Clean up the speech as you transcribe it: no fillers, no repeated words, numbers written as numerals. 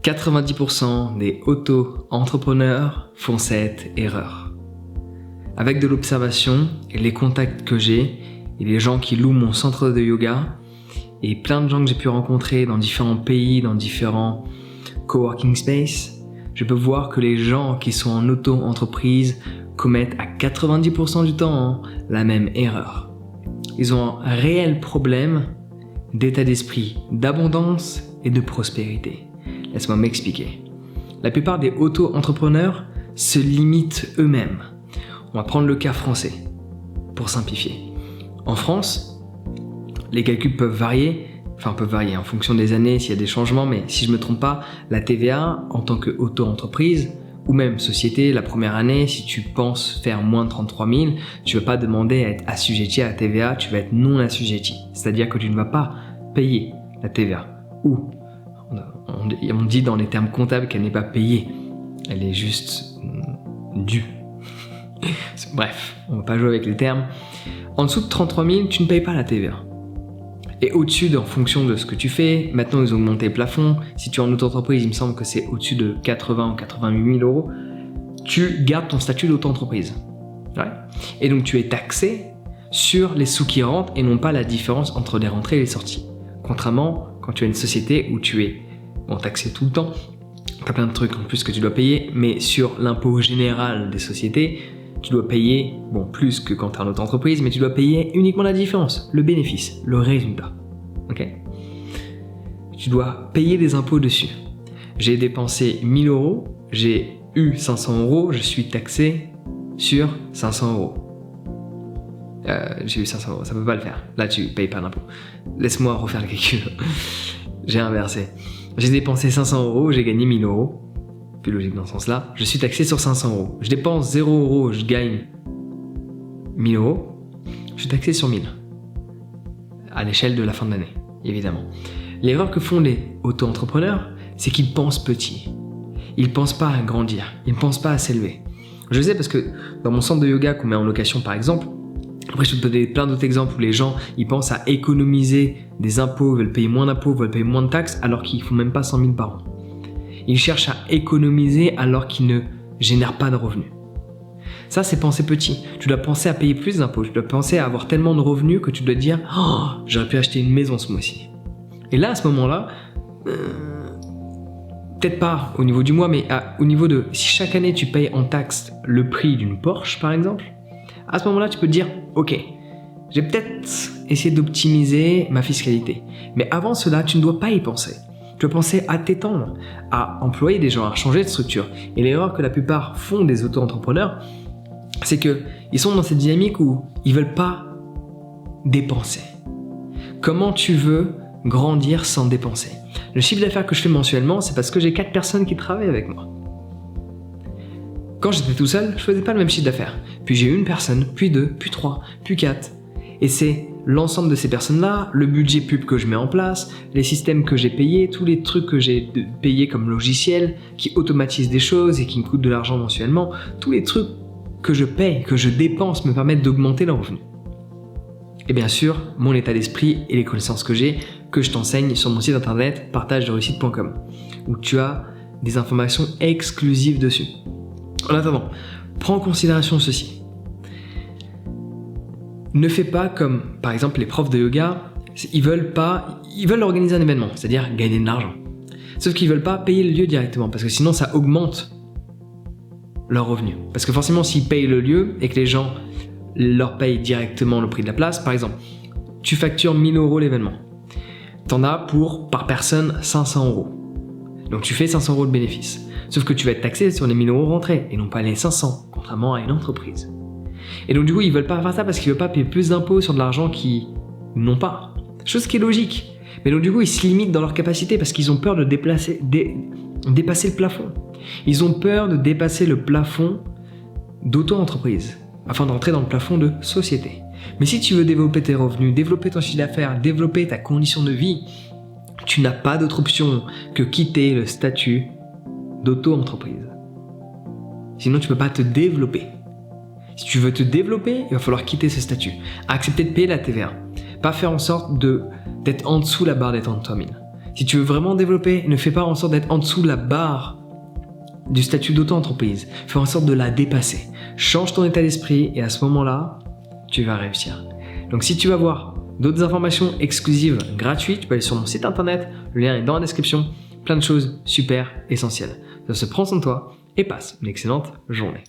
90% des auto-entrepreneurs font cette erreur. Avec de l'observation et les contacts que j'ai et les gens qui louent mon centre de yoga et plein de gens que j'ai pu rencontrer dans différents pays, dans différents coworking space, je peux voir que les gens qui sont en auto-entreprise commettent à 90% du temps la même erreur. Ils ont un réel problème d'état d'esprit, d'abondance et de prospérité. Laisse-moi m'expliquer. La plupart des auto-entrepreneurs se limitent eux-mêmes. On va prendre le cas français, pour simplifier. En France, les calculs peuvent varier en fonction des années, s'il y a des changements, mais si je ne me trompe pas, la TVA, en tant qu'auto-entreprise, ou même société, la première année, si tu penses faire moins de 33 000, tu ne vas pas demander à être assujetti à la TVA, tu vas être non assujetti. C'est-à-dire que tu ne vas pas payer la TVA. Ou, on dit dans les termes comptables qu'elle n'est pas payée, elle est juste due. Bref, on ne va pas jouer avec les termes. En dessous de 33 000, tu ne payes pas la TVA. Et au-dessus, en fonction de ce que tu fais, maintenant ils ont augmenté le plafond. Si tu es en auto-entreprise, il me semble que c'est au-dessus de 80 ou 88 000 euros. Tu gardes ton statut d'auto-entreprise. Ouais. Et donc tu es taxé sur les sous qui rentrent et non pas la différence entre les rentrées et les sorties. Contrairement, quand tu as une société où tu es taxé tout le temps, tu as plein de trucs en plus que tu dois payer, mais sur l'impôt général des sociétés, tu dois payer, plus que quand tu es en auto-entreprise, mais tu dois payer uniquement la différence, le bénéfice, le résultat. Ok ? Tu dois payer des impôts dessus. J'ai dépensé 1 000 euros, j'ai eu 500 euros, je suis taxé sur 500 euros. J'ai eu 500 euros, ça peut pas le faire. Là, tu payes pas d'impôt. Laisse-moi refaire le calcul. J'ai inversé. J'ai dépensé 500 euros, j'ai gagné 1 000 euros. Plus logique dans ce sens-là. Je suis taxé sur 500 euros. Je dépense 0 euros, je gagne 1 000 euros. Je suis taxé sur 1 000. À l'échelle de la fin de l'année, évidemment. L'erreur que font les auto-entrepreneurs, c'est qu'ils pensent petit. Ils ne pensent pas à grandir. Ils ne pensent pas à s'élever. Je sais parce que dans mon centre de yoga qu'on met en location par exemple, après je peux te donner plein d'autres exemples où les gens ils pensent à économiser des impôts, veulent payer moins d'impôts, veulent payer moins de taxes alors qu'ils ne font même pas 100 000 par an. Ils cherchent à économiser alors qu'ils ne génèrent pas de revenus. Ça, c'est penser petit. Tu dois penser à payer plus d'impôts. Tu dois penser à avoir tellement de revenus que tu dois dire « Oh, j'aurais pu acheter une maison ce mois-ci. » Et là, à ce moment-là, peut-être pas au niveau du mois, mais au niveau de si chaque année tu payes en taxe le prix d'une Porsche, par exemple, à ce moment-là, tu peux te dire « Ok, j'ai peut-être essayé d'optimiser ma fiscalité. » Mais avant cela, tu ne dois pas y penser. Tu dois penser à t'étendre, à employer des gens, à changer de structure. Et l'erreur que la plupart font des auto-entrepreneurs, c'est qu'ils sont dans cette dynamique où ils ne veulent pas dépenser. Comment tu veux grandir sans dépenser ? Le chiffre d'affaires que je fais mensuellement, c'est parce que j'ai 4 personnes qui travaillent avec moi. Quand j'étais tout seul, je ne faisais pas le même chiffre d'affaires. Puis j'ai eu une personne, puis 2, puis 3, puis 4. Et c'est l'ensemble de ces personnes-là, le budget pub que je mets en place, les systèmes que j'ai payés, tous les trucs que j'ai payés comme logiciels qui automatisent des choses et qui me coûtent de l'argent mensuellement, tous les trucs que je paye, que je dépense me permettent d'augmenter le revenu. Et bien sûr, mon état d'esprit et les connaissances que j'ai, que je t'enseigne sur mon site internet partagereussite.com, où tu as des informations exclusives dessus. En attendant, prends en considération ceci. Ne fais pas comme, par exemple, les profs de yoga, ils veulent organiser un événement, c'est-à-dire gagner de l'argent. Sauf qu'ils veulent pas payer le lieu directement, parce que sinon ça augmente leurs revenus. Parce que forcément, s'ils payent le lieu et que les gens leur payent directement le prix de la place, par exemple, tu factures 1 000 euros l'événement. T'en as pour, par personne, 500 euros. Donc tu fais 500 euros de bénéfice. Sauf que tu vas être taxé sur les 1 000 euros rentrés, et non pas les 500, contrairement à une entreprise. Et donc du coup, ils veulent pas faire ça parce qu'ils veulent pas payer plus d'impôts sur de l'argent qu'ils n'ont pas. Chose qui est logique. Mais donc du coup, ils se limitent dans leur capacité parce qu'ils ont peur de dépasser le plafond. Ils ont peur de dépasser le plafond d'auto-entreprise afin d'entrer dans le plafond de société. Mais si tu veux développer tes revenus, développer ton chiffre d'affaires, développer ta condition de vie, tu n'as pas d'autre option que quitter le statut d'auto-entreprise. Sinon, tu peux pas te développer. Si tu veux te développer, il va falloir quitter ce statut. Accepter de payer la TVA. Pas faire en sorte d'être en dessous la barre des 33 000. Si tu veux vraiment développer, ne fais pas en sorte d'être en dessous de la barre du statut d'auto-entreprise. Fais en sorte de la dépasser. Change ton état d'esprit et à ce moment-là, tu vas réussir. Donc si tu veux avoir d'autres informations exclusives gratuites, tu peux aller sur mon site internet, le lien est dans la description. Plein de choses super essentielles. Ça se prend soin de toi et passe une excellente journée.